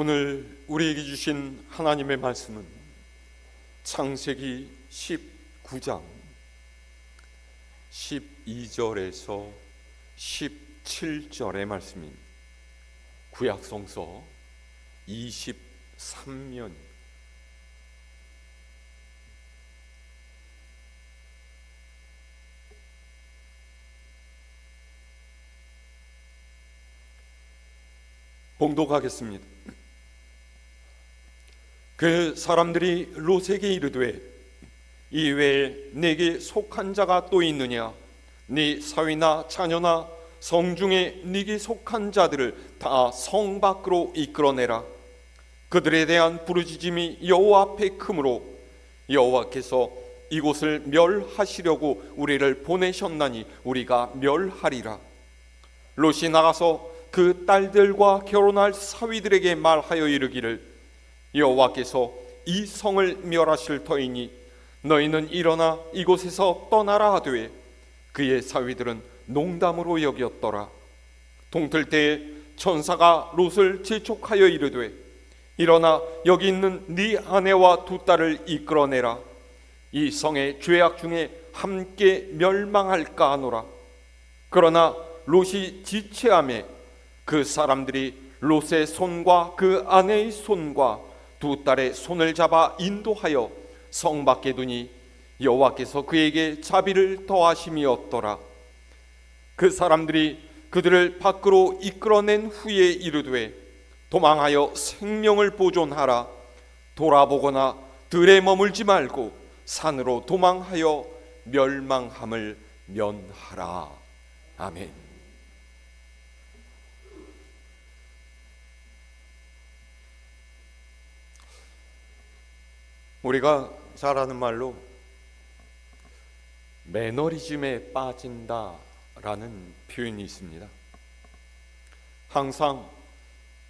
오늘 우리에게 주신 하나님의 말씀은 창세기 19장 12절에서 17절의 말씀인 구약성서 23면 봉독하겠습니다. 그 사람들이 롯에게 이르되 이외에 내게 속한 자가 또 있느냐? 네 사위나 자녀나 성중에 네게 속한 자들을 다 성 밖으로 이끌어내라. 그들에 대한 부르짖음이 여호와 앞에 크므로 여호와께서 이곳을 멸하시려고 우리를 보내셨나니 우리가 멸하리라. 롯이 나가서 그 딸들과 결혼할 사위들에게 말하여 이르기를 여호와께서 이 성을 멸하실 터이니 너희는 일어나 이곳에서 떠나라 하되 그의 사위들은 농담으로 여겼더라. 동틀 때에 천사가 롯을 재촉하여 이르되 일어나 여기 있는 네 아내와 두 딸을 이끌어내라. 이 성의 죄악 중에 함께 멸망할까 하노라. 그러나 롯이 지체하매 그 사람들이 롯의 손과 그 아내의 손과 두 딸의 손을 잡아 인도하여 성 밖에 두니 여호와께서 그에게 자비를 더하심이었더라. 그 사람들이 그들을 밖으로 이끌어낸 후에 이르되 도망하여 생명을 보존하라. 돌아보거나 들에 머물지 말고 산으로 도망하여 멸망함을 면하라. 아멘. 우리가 잘 아는 말로 매너리즘에 빠진다라는 표현이 있습니다. 항상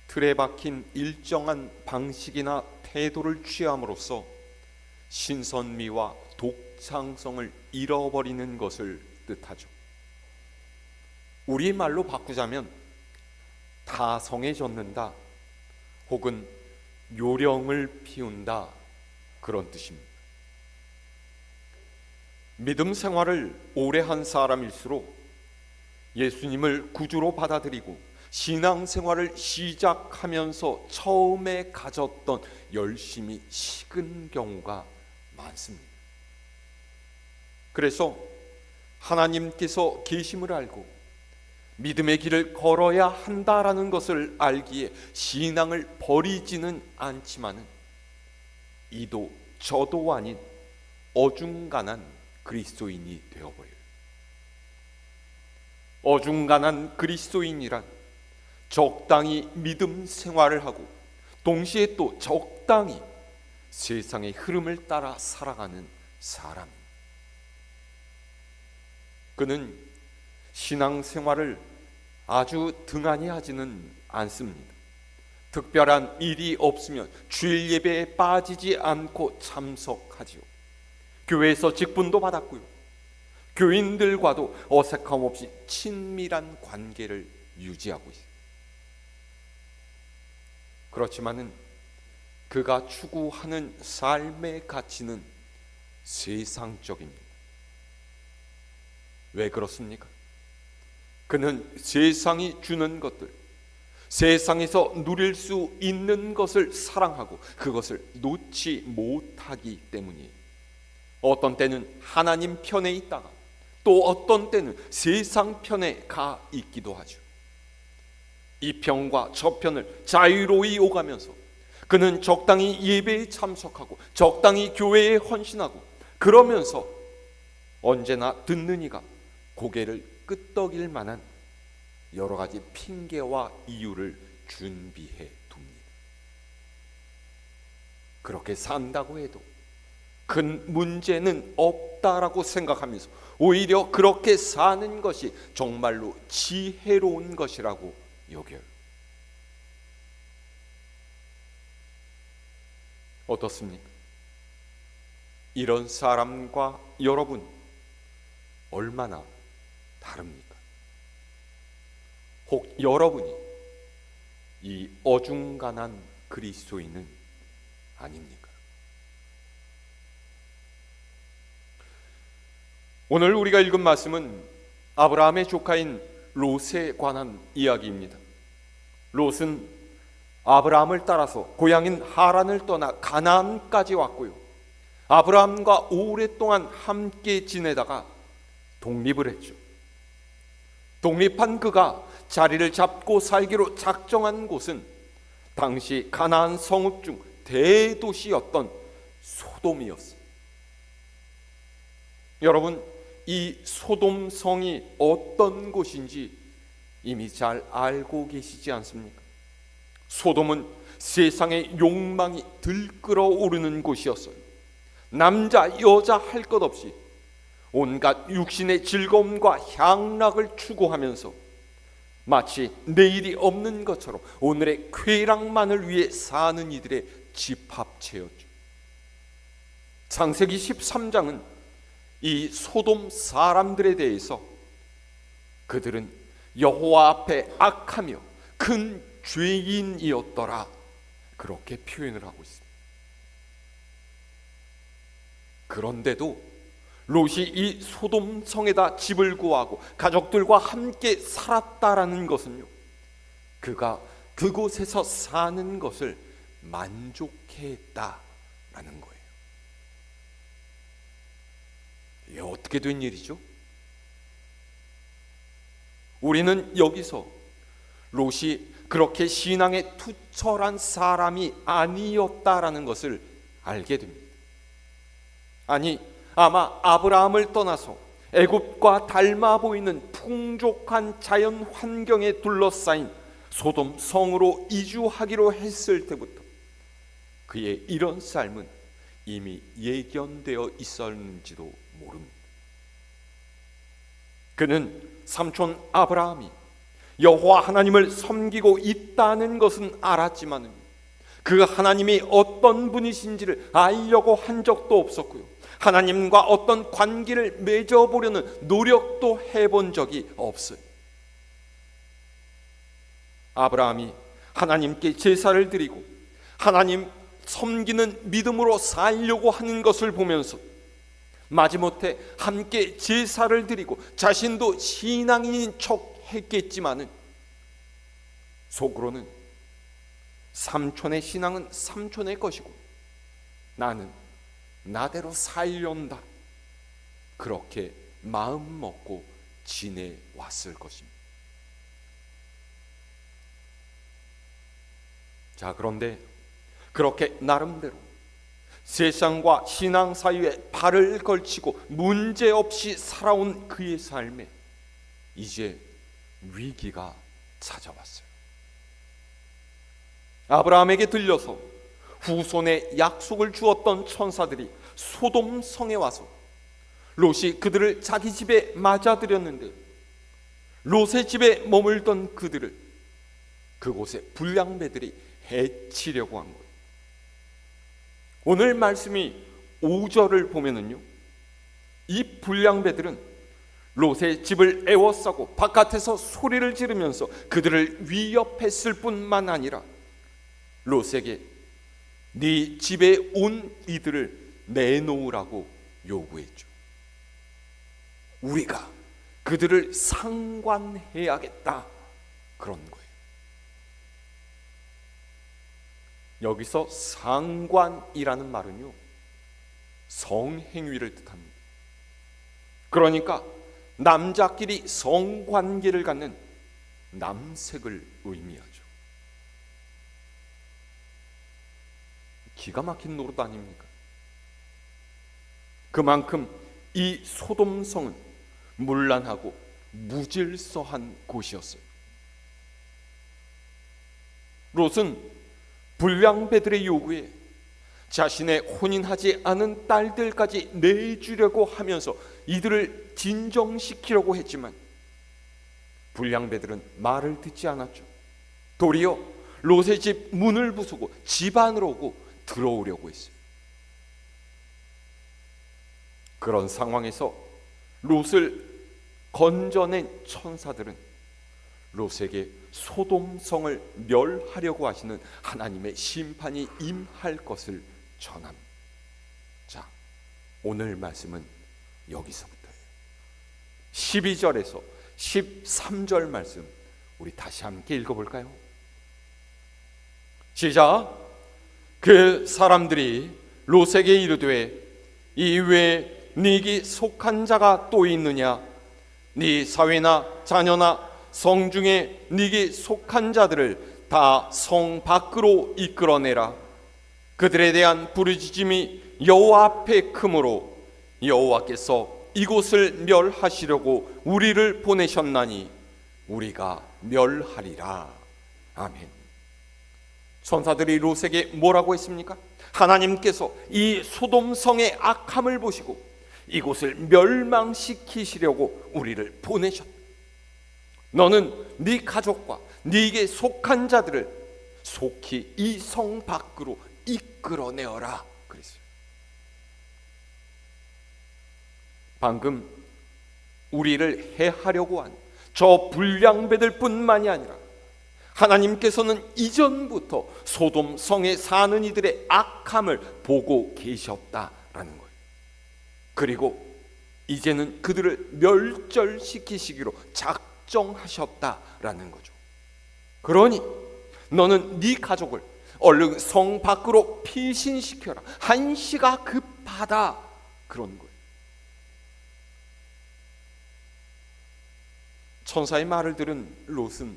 틀에 박힌 일정한 방식이나 태도를 취함으로써 신선미와 독창성을 잃어버리는 것을 뜻하죠. 우리 말로 바꾸자면 다성해졌는다 혹은 요령을 피운다, 그런 뜻입니다. 믿음 생활을 오래 한 사람일수록 예수님을 구주로 받아들이고 신앙 생활을 시작하면서 처음에 가졌던 열심이 식은 경우가 많습니다. 그래서 하나님께서 계심을 알고 믿음의 길을 걸어야 한다라는 것을 알기에 신앙을 버리지는 않지만은 이도 저도 아닌 어중간한 그리스도인이 되어버려요. 어중간한 그리스도인이란 적당히 믿음 생활을 하고 동시에 또 적당히 세상의 흐름을 따라 살아가는 사람. 그는 신앙생활을 아주 등한히 하지는 않습니다. 특별한 일이 없으면 주일 예배에 빠지지 않고 참석하지요. 교회에서 직분도 받았고요. 교인들과도 어색함 없이 친밀한 관계를 유지하고 있어요. 그렇지만은 그가 추구하는 삶의 가치는 세상적입니다. 왜 그렇습니까? 그는 세상이 주는 것들, 세상에서 누릴 수 있는 것을 사랑하고 그것을 놓지 못하기 때문이에요. 어떤 때는 하나님 편에 있다가 또 어떤 때는 세상 편에 가 있기도 하죠. 이 편과 저 편을 자유로이 오가면서 그는 적당히 예배에 참석하고 적당히 교회에 헌신하고 그러면서 언제나 듣는 이가 고개를 끄덕일 만한 여러 가지 핑계와 이유를 준비해 둡니다. 그렇게 산다고 해도 큰 문제는 없다라고 생각하면서 오히려 그렇게 사는 것이 정말로 지혜로운 것이라고 여겨요. 어떻습니까? 이런 사람과 여러분 얼마나 다릅니까? 혹 여러분이 이 어중간한 그리스도인은 아닙니까? 오늘 우리가 읽은 말씀은 아브라함의 조카인 롯에 관한 이야기입니다. 롯은 아브라함을 따라서 고향인 하란을 떠나 가나안까지 왔고요, 아브라함과 오랫동안 함께 지내다가 독립을 했죠. 독립한 그가 자리를 잡고 살기로 작정한 곳은 당시 가나안 성읍 중 대도시였던 소돔이었어요. 여러분, 이 소돔성이 어떤 곳인지 이미 잘 알고 계시지 않습니까? 소돔은 세상의 욕망이 들끓어오르는 곳이었어요. 남자 여자 할 것 없이 온갖 육신의 즐거움과 향락을 추구하면서 마치 내일이 없는 것처럼 오늘의 쾌락만을 위해 사는 이들의 집합체였죠. 창세기 13장은 이 소돔 사람들에 대해서 그들은 여호와 앞에 악하며 큰 죄인이었더라, 그렇게 표현을 하고 있습니다. 그런데도 롯이 이 소돔 성에다 집을 구하고 가족들과 함께 살았다라는 것은요, 그가 그곳에서 사는 것을 만족해했다라는 거예요. 이게 어떻게 된 일이죠? 우리는 여기서 롯이 그렇게 신앙에 투철한 사람이 아니었다라는 것을 알게 됩니다. 아니, 아마 아브라함을 떠나서 애굽과 닮아 보이는 풍족한 자연 환경에 둘러싸인 소돔 성으로 이주하기로 했을 때부터 그의 이런 삶은 이미 예견되어 있었는지도 모릅니다. 그는 삼촌 아브라함이 여호와 하나님을 섬기고 있다는 것은 알았지만 그 하나님이 어떤 분이신지를 알려고 한 적도 없었고요, 하나님과 어떤 관계를 맺어보려는 노력도 해본 적이 없어요. 아브라함이 하나님께 제사를 드리고 하나님 섬기는 믿음으로 살려고 하는 것을 보면서 마지못해 함께 제사를 드리고 자신도 신앙인인 척 했겠지만은 속으로는 삼촌의 신앙은 삼촌의 것이고 나는 나대로 살련다, 그렇게 마음 먹고 지내왔을 것입니다. 자, 그런데 그렇게 나름대로 세상과 신앙 사이에 발을 걸치고 문제없이 살아온 그의 삶에 이제 위기가 찾아왔어요. 아브라함에게 들려서 후손에 약속을 주었던 천사들이 소돔 성에 와서 롯이 그들을 자기 집에 맞아들였는데 롯의 집에 머물던 그들을 그곳에 불량배들이 해치려고 한 거예요. 오늘 말씀이 5절을 보면은요, 이 불량배들은 롯의 집을 에워싸고 바깥에서 소리를 지르면서 그들을 위협했을 뿐만 아니라 롯에게 네 집에 온 이들을 내놓으라고 요구했죠. 우리가 그들을 상관해야겠다, 그런 거예요. 여기서 상관이라는 말은요, 성행위를 뜻합니다. 그러니까 남자끼리 성관계를 갖는 남색을 의미하죠. 기가 막힌 노릇 아닙니까? 그만큼 이 소돔성은 문란하고 무질서한 곳이었어요. 롯은 불량배들의 요구에 자신의 혼인하지 않은 딸들까지 내주려고 하면서 이들을 진정시키려고 했지만 불량배들은 말을 듣지 않았죠. 도리어 롯의 집 문을 부수고 집 안으로 오고 들어오려고 했어요. 그런 상황에서 롯을 건져낸 천사들은 롯에게 소돔성을 멸하려고 하시는 하나님의 심판이 임할 것을 전합니다. 자, 오늘 말씀은 여기서부터예요. 12절에서 13절 말씀 우리 다시 함께 읽어볼까요? 시작. 그 사람들이 롯에게 이르되 이외에 네게 속한 자가 또 있느냐? 네 사위나 자녀나 성중에 네게 속한 자들을 다 성 밖으로 이끌어내라. 그들에 대한 부르짖음이 여호와 앞에 크므로 여호와께서 이곳을 멸하시려고 우리를 보내셨나니 우리가 멸하리라. 아멘. 천사들이 롯에게 뭐라고 했습니까? 하나님께서 이 소돔성의 악함을 보시고 이곳을 멸망시키시려고 우리를 보내셨다. 너는 네 가족과 네게 속한 자들을 속히 이 성 밖으로 이끌어내어라 그랬어요. 방금 우리를 해하려고 한 저 불량배들 뿐만이 아니라 하나님께서는 이전부터 소돔 성에 사는 이들의 악함을 보고 계셨다라는 거예요. 그리고 이제는 그들을 멸절시키시기로 작정하셨다라는 거죠. 그러니 너는 네 가족을 얼른 성 밖으로 피신시켜라. 한시가 급하다. 그런 거예요. 천사의 말을 들은 롯은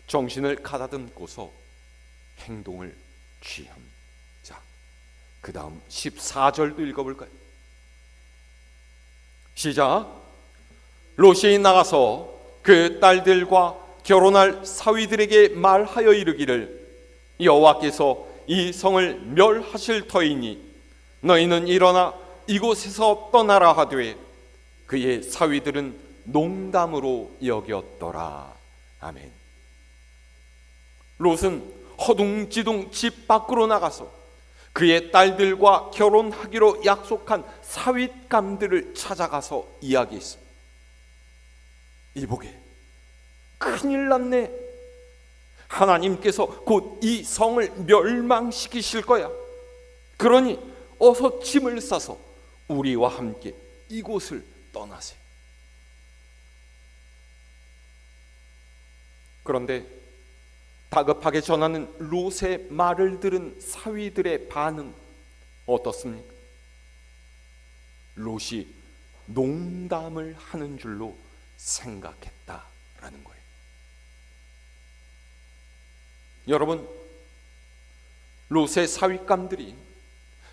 정신을 가다듬고서 행동을 취합니다. 자, 그 다음 14절도 읽어볼까요? 시작. 롯이 나가서 그 딸들과 결혼할 사위들에게 말하여 이르기를 여호와께서 이 성을 멸하실 터이니 너희는 일어나 이곳에서 떠나라 하되 그의 사위들은 농담으로 여겼더라. 아멘. 롯은 허둥지둥 집 밖으로 나가서 그의 딸들과 결혼하기로 약속한 사윗감들을 찾아가서 이야기했습니다. 이보게, 큰일 났네. 하나님께서 곧 이 성을 멸망시키실 거야. 그러니 어서 짐을 싸서 우리와 함께 이곳을 떠나세요. 그런데 다급하게 전하는 롯의 말을 들은 사위들의 반응 어떻습니까? 롯이 농담을 하는 줄로 생각했다라는 거예요. 여러분, 롯의 사윗감들이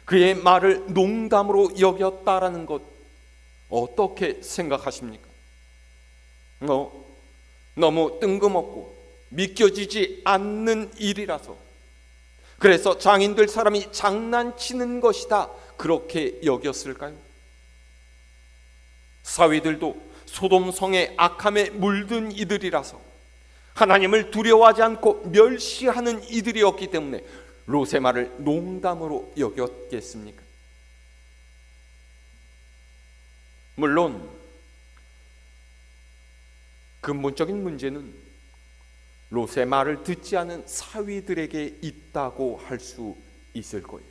그의 말을 농담으로 여겼다라는 것 어떻게 생각하십니까? 너무 뜬금없고 믿겨지지 않는 일이라서, 그래서 장인들 사람이 장난치는 것이다 그렇게 여겼을까요? 사위들도 소돔성의 악함에 물든 이들이라서 하나님을 두려워하지 않고 멸시하는 이들이었기 때문에 롯의 말을 농담으로 여겼겠습니까? 물론 근본적인 문제는 롯의 말을 듣지 않은 사위들에게 있다고 할 수 있을 거예요.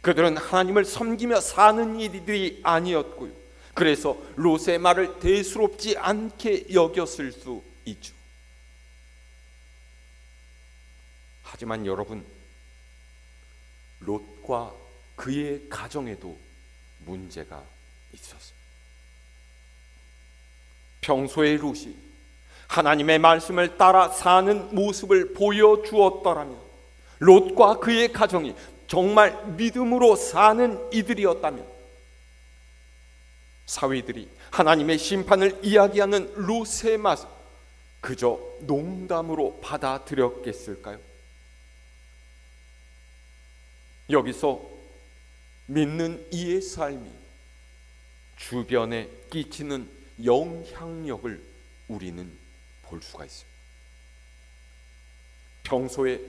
그들은 하나님을 섬기며 사는 이들이 아니었고요, 그래서 롯의 말을 대수롭지 않게 여겼을 수 있죠. 하지만 여러분, 롯과 그의 가정에도 문제가 있었어요. 평소에 롯이 하나님의 말씀을 따라 사는 모습을 보여주었더라면, 롯과 그의 가정이 정말 믿음으로 사는 이들이었다면, 사위들이 하나님의 심판을 이야기하는 롯의 맛을 그저 농담으로 받아들였겠을까요? 여기서 믿는 이의 삶이 주변에 끼치는 영향력을 우리는 볼 수가 있습니다. 평소에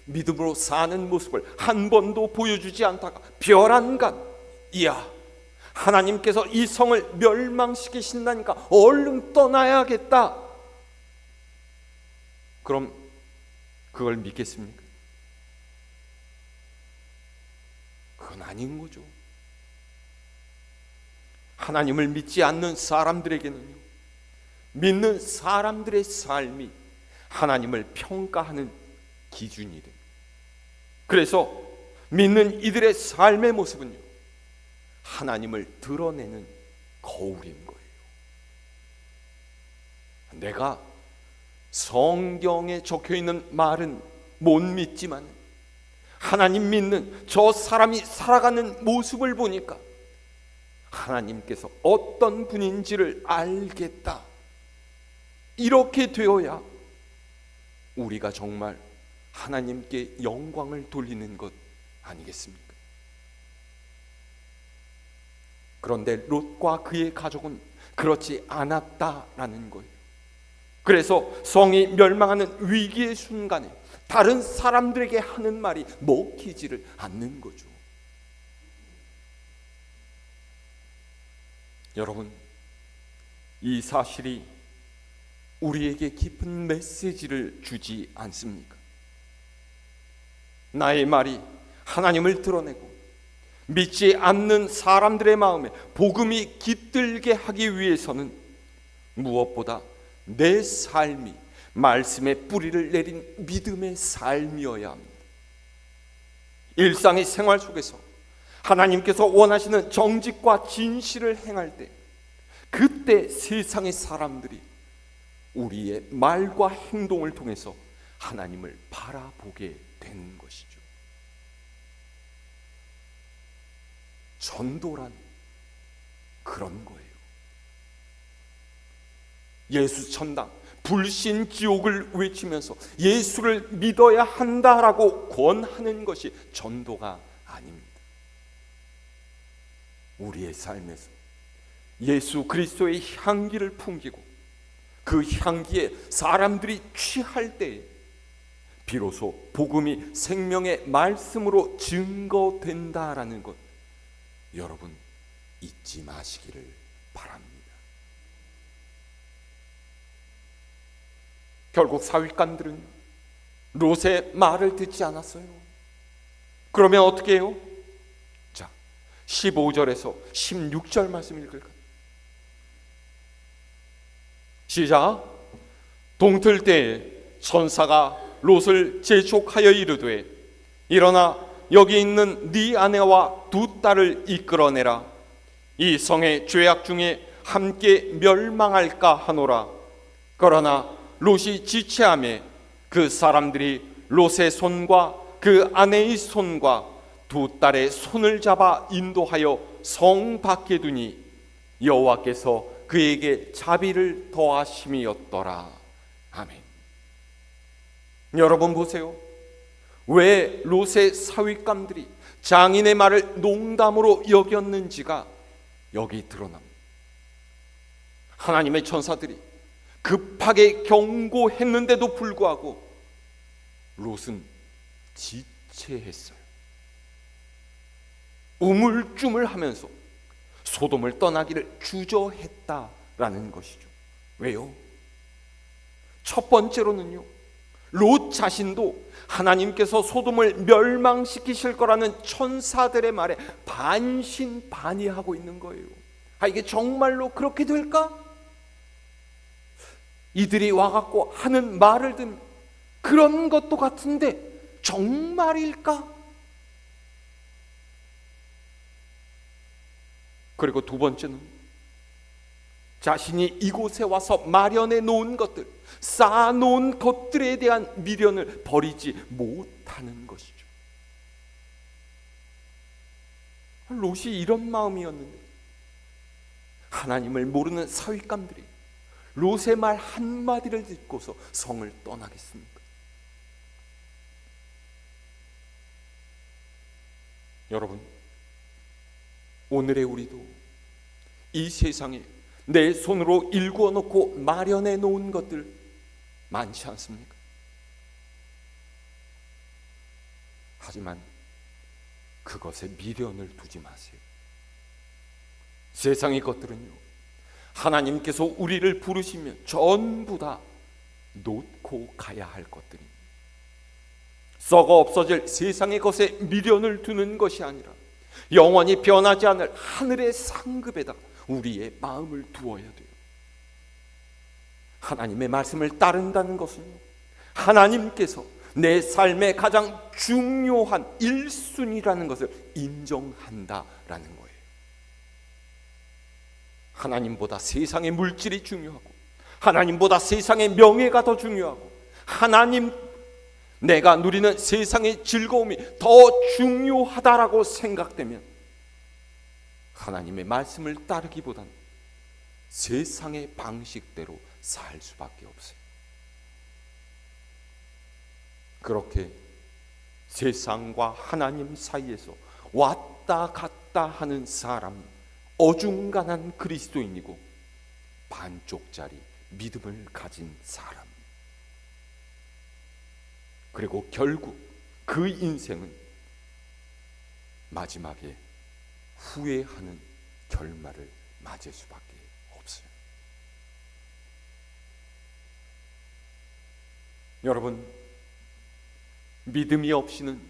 믿음으로 사는 모습을 한 번도 보여주지 않다가 별안간, 이야, 하나님께서 이 성을 멸망시키신다니까 얼른 떠나야겠다, 그럼 그걸 믿겠습니까? 그건 아닌 거죠. 하나님을 믿지 않는 사람들에게는요, 믿는 사람들의 삶이 하나님을 평가하는 기준이 됩니다. 그래서 믿는 이들의 삶의 모습은요, 하나님을 드러내는 거울인 거예요. 내가 성경에 적혀 있는 말은 못 믿지만 하나님 믿는 저 사람이 살아가는 모습을 보니까 하나님께서 어떤 분인지를 알겠다. 이렇게 되어야 우리가 정말 하나님께 영광을 돌리는 것 아니겠습니까? 그런데 롯과 그의 가족은 그렇지 않았다라는 거예요. 그래서 성이 멸망하는 위기의 순간에 다른 사람들에게 하는 말이 먹히지를 않는 거죠. 여러분, 이 사실이 우리에게 깊은 메시지를 주지 않습니까? 나의 말이 하나님을 드러내고 믿지 않는 사람들의 마음에 복음이 깃들게 하기 위해서는 무엇보다 내 삶이 말씀의 뿌리를 내린 믿음의 삶이어야 합니다. 일상의 생활 속에서 하나님께서 원하시는 정직과 진실을 행할 때, 그때 세상의 사람들이 우리의 말과 행동을 통해서 하나님을 바라보게 되는 것이죠. 전도란 그런 거예요. 예수 천당, 불신 지옥을 외치면서 예수를 믿어야 한다라고 권하는 것이 전도가 아닙니다. 우리의 삶에서 예수 그리스도의 향기를 풍기고 그 향기에 사람들이 취할 때에 비로소 복음이 생명의 말씀으로 증거된다라는 것, 여러분 잊지 마시기를 바랍니다. 결국 사윗감들은 롯의 말을 듣지 않았어요. 그러면 어떻게 해요? 자, 15절에서 16절 말씀 읽을까요? 시작. 동틀 때에 천사가 롯을 재촉하여 이르되 일어나 여기 있는 네 아내와 두 딸을 이끌어내라. 이 성의 죄악 중에 함께 멸망할까 하노라. 그러나 롯이 지체하매 그 사람들이 롯의 손과 그 아내의 손과 두 딸의 손을 잡아 인도하여 성 밖에 두니 여호와께서 그에게 자비를 더하심이었더라. 아멘. 여러분 보세요. 왜 롯의 사윗감들이 장인의 말을 농담으로 여겼는지가 여기 드러납니다. 하나님의 천사들이 급하게 경고했는데도 불구하고 롯은 지체했어요. 우물쭈물하면서 소돔을 떠나기를 주저했다라는 것이죠. 왜요? 첫 번째로는요, 롯 자신도 하나님께서 소돔을 멸망시키실 거라는 천사들의 말에 반신반의하고 있는 거예요. 이게 정말로 그렇게 될까? 이들이 와갖고 하는 말을 듣는 그런 것도 같은데 정말일까? 그리고 두 번째는 자신이 이곳에 와서 마련해 놓은 것들, 쌓아놓은 것들에 대한 미련을 버리지 못하는 것이죠. 롯이 이런 마음이었는데 하나님을 모르는 사윗감들이 롯의 말 한마디를 듣고서 성을 떠나겠습니까? 여러분, 오늘의 우리도 이 세상에 내 손으로 일구어 놓고 마련해 놓은 것들 많지 않습니까? 하지만 그것에 미련을 두지 마세요. 세상의 것들은요, 하나님께서 우리를 부르시면 전부 다 놓고 가야 할 것들입니다. 썩어 없어질 세상의 것에 미련을 두는 것이 아니라 영원히 변하지 않을 하늘의 상급에다 우리의 마음을 두어야 돼요. 하나님의 말씀을 따른다는 것은요, 하나님께서 내 삶의 가장 중요한 1순위라는 것을 인정한다라는 거예요. 하나님보다 세상의 물질이 중요하고, 하나님보다 세상의 명예가 더 중요하고, 내가 누리는 세상의 즐거움이 더 중요하다라고 생각되면 하나님의 말씀을 따르기보다는 세상의 방식대로 살 수밖에 없어요. 그렇게 세상과 하나님 사이에서 왔다 갔다 하는 사람이 어중간한 그리스도인이고 반쪽짜리 믿음을 가진 사람, 그리고 결국 그 인생은 마지막에 후회하는 결말을 맞을 수밖에 없어요. 여러분, 믿음이 없이는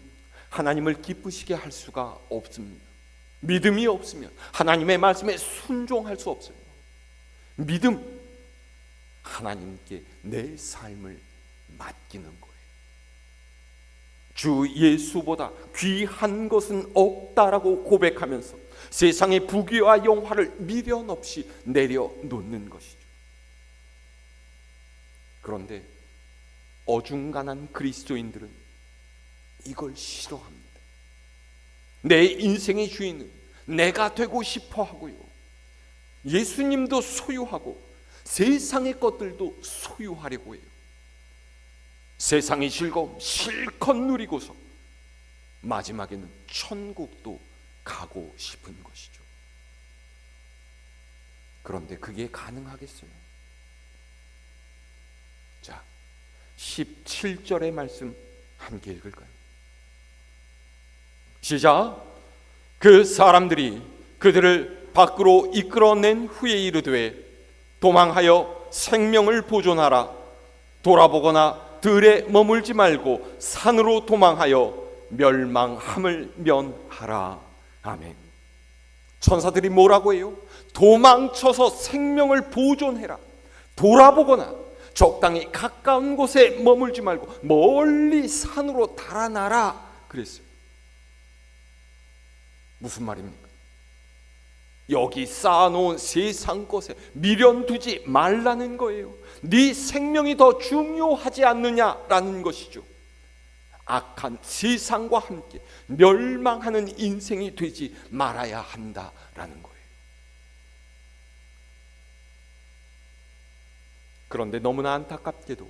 하나님을 기쁘시게 할 수가 없습니다. 믿음이 없으면 하나님의 말씀에 순종할 수 없어요. 믿음, 하나님께 내 삶을 맡기는 거예요. 주 예수보다 귀한 것은 없다라고 고백하면서 세상의 부귀와 영화를 미련 없이 내려놓는 것이죠. 그런데 어중간한 그리스도인들은 이걸 싫어합니다. 내 인생의 주인은 내가 되고 싶어 하고요, 예수님도 소유하고 세상의 것들도 소유하려고 해요. 세상의 즐거움 실컷 누리고서 마지막에는 천국도 가고 싶은 것이죠. 그런데 그게 가능하겠어요? 자, 17절의 말씀 함께 읽을까요? 시작. 그 사람들이 그들을 밖으로 이끌어낸 후에 이르되 도망하여 생명을 보존하라. 돌아보거나 들에 머물지 말고 산으로 도망하여 멸망함을 면하라. 아멘. 천사들이 뭐라고 해요? 도망쳐서 생명을 보존해라. 돌아보거나 적당히 가까운 곳에 머물지 말고 멀리 산으로 달아나라 그랬어요. 무슨 말입니까? 여기 쌓아놓은 세상 것에 미련 두지 말라는 거예요. 네 생명이 더 중요하지 않느냐라는 것이죠. 악한 세상과 함께 멸망하는 인생이 되지 말아야 한다라는 거예요. 그런데 너무나 안타깝게도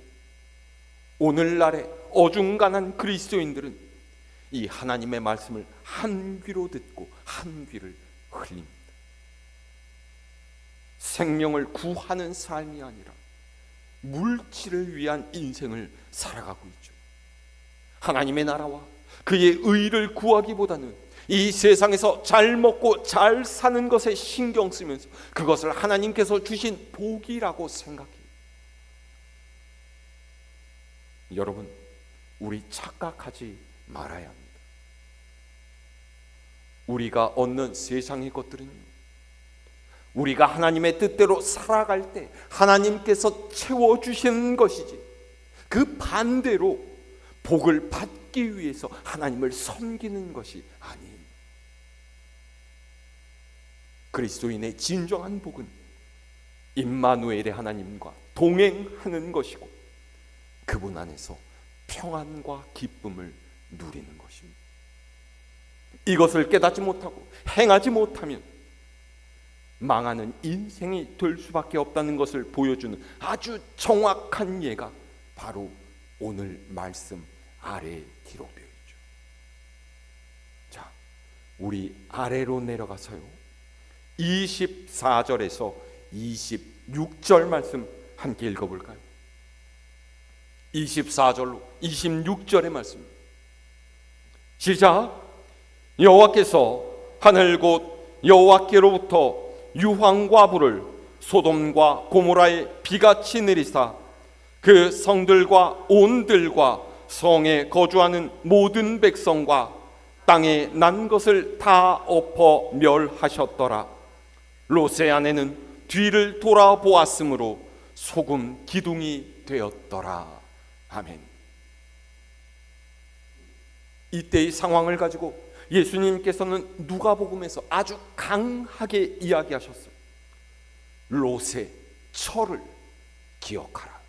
오늘날의 어중간한 그리스도인들은 이 하나님의 말씀을 한 귀로 듣고 한 귀를 흘립니다. 생명을 구하는 삶이 아니라 물질을 위한 인생을 살아가고 있죠. 하나님의 나라와 그의 의를 구하기보다는 이 세상에서 잘 먹고 잘 사는 것에 신경 쓰면서 그것을 하나님께서 주신 복이라고 생각해요. 여러분, 우리 착각하지 말아야 합니다. 우리가 얻는 세상의 것들은요, 우리가 하나님의 뜻대로 살아갈 때 하나님께서 채워주시는 것이지, 그 반대로 복을 받기 위해서 하나님을 섬기는 것이 아니에요. 그리스도인의 진정한 복은 임마누엘의 하나님과 동행하는 것이고 그분 안에서 평안과 기쁨을 누리는 것입니다. 이것을 깨닫지 못하고 행하지 못하면 망하는 인생이 될 수밖에 없다는 것을 보여주는 아주 정확한 예가 바로 오늘 말씀 아래에 기록되어 있죠. 자, 우리 아래로 내려가서요, 24절에서 26절 말씀 함께 읽어볼까요? 24절로 26절의 말씀 시작. 여호와께서 하늘 곧 여호와께로부터 유황과 불을 소돔과 고모라에 비같이 내리사 그 성들과 온들과 성에 거주하는 모든 백성과 땅에 난 것을 다 엎어 멸하셨더라. 롯의 아내는 뒤를 돌아보았으므로 소금 기둥이 되었더라. 아멘. 이때의 상황을 가지고 예수님께서는 누가복음에서 아주 강하게 이야기하셨어요. 롯의 철을 기억하라.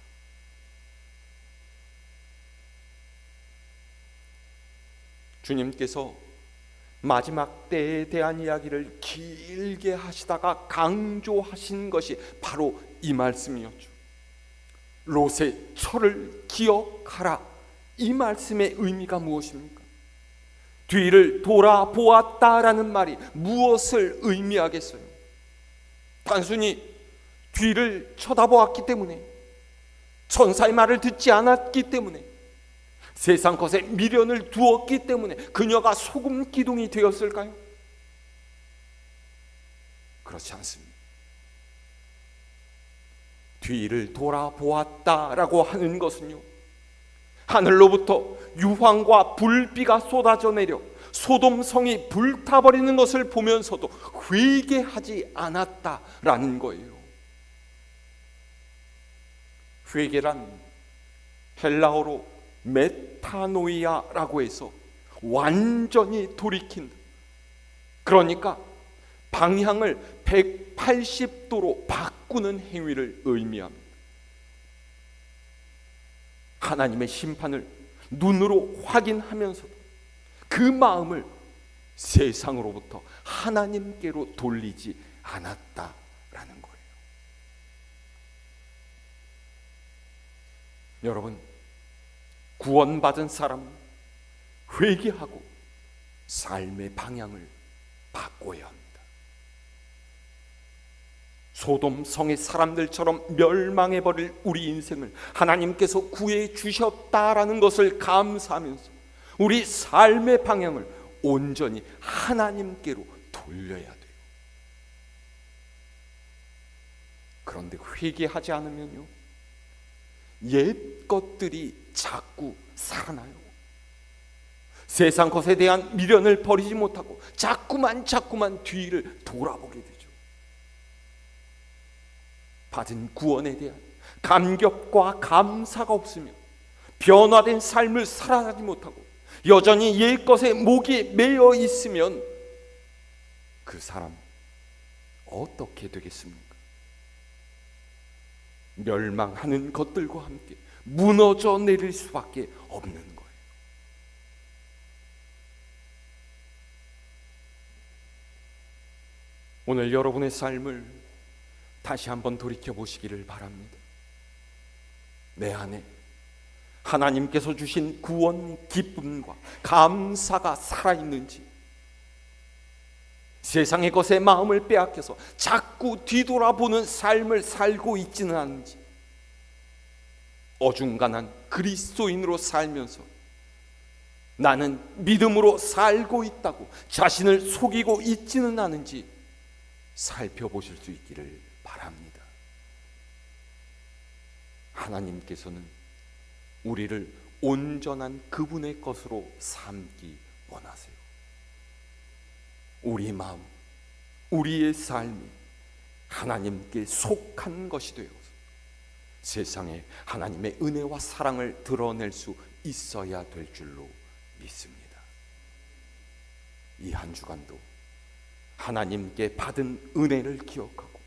주님께서 마지막 때에 대한 이야기를 길게 하시다가 강조하신 것이 바로 이 말씀이었죠. 롯의 철을 기억하라. 이 말씀의 의미가 무엇입니까? 뒤를 돌아보았다라는 말이 무엇을 의미하겠어요? 단순히 뒤를 쳐다보았기 때문에, 천사의 말을 듣지 않았기 때문에, 세상 것에 미련을 두었기 때문에 그녀가 소금 기둥이 되었을까요? 그렇지 않습니다. 뒤를 돌아보았다라고 하는 것은요, 하늘로부터 유황과 불비가 쏟아져 내려 소돔 성이 불타버리는 것을 보면서도 회개하지 않았다라는 거예요. 회개란 헬라어로 메타노이아라고 해서 완전히 돌이킨다. 그러니까 방향을 180도로 바꾸는 행위를 의미합니다. 하나님의 심판을 눈으로 확인하면서도 그 마음을 세상으로부터 하나님께로 돌리지 않았다라는 거예요. 여러분, 구원받은 사람은 회개하고 삶의 방향을 바꿔야 합니다. 소돔 성의 사람들처럼 멸망해버릴 우리 인생을 하나님께서 구해 주셨다라는 것을 감사하면서 우리 삶의 방향을 온전히 하나님께로 돌려야 돼요. 그런데 회개하지 않으면요, 옛 것들이 자꾸 살아나요. 세상 것에 대한 미련을 버리지 못하고 자꾸만 뒤를 돌아보게 되죠. 받은 구원에 대한 감격과 감사가 없으며 변화된 삶을 살아가지 못하고 여전히 옛 것에 목이 매여 있으면 그 사람 어떻게 되겠습니까? 멸망하는 것들과 함께 무너져 내릴 수밖에 없는 거예요. 오늘 여러분의 삶을 다시 한번 돌이켜 보시기를 바랍니다. 내 안에 하나님께서 주신 구원 기쁨과 감사가 살아있는지, 세상의 것에 마음을 빼앗겨서 자꾸 뒤돌아보는 삶을 살고 있지는 않은지, 어중간한 그리스도인으로 살면서 나는 믿음으로 살고 있다고 자신을 속이고 있지는 않은지 살펴보실 수 있기를 바랍니다. 하나님께서는 우리를 온전한 그분의 것으로 삼기 원하세요. 우리 마음, 우리의 삶이 하나님께 속한 것이 되어서 세상에 하나님의 은혜와 사랑을 드러낼 수 있어야 될 줄로 믿습니다. 이 한 주간도 하나님께 받은 은혜를 기억하고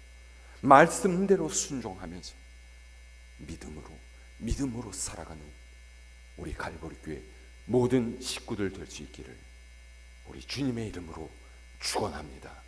말씀대로 순종하면서 믿음으로 살아가는 우리 갈보리 교회 모든 식구들 될 수 있기를 우리 주님의 이름으로 축원합니다.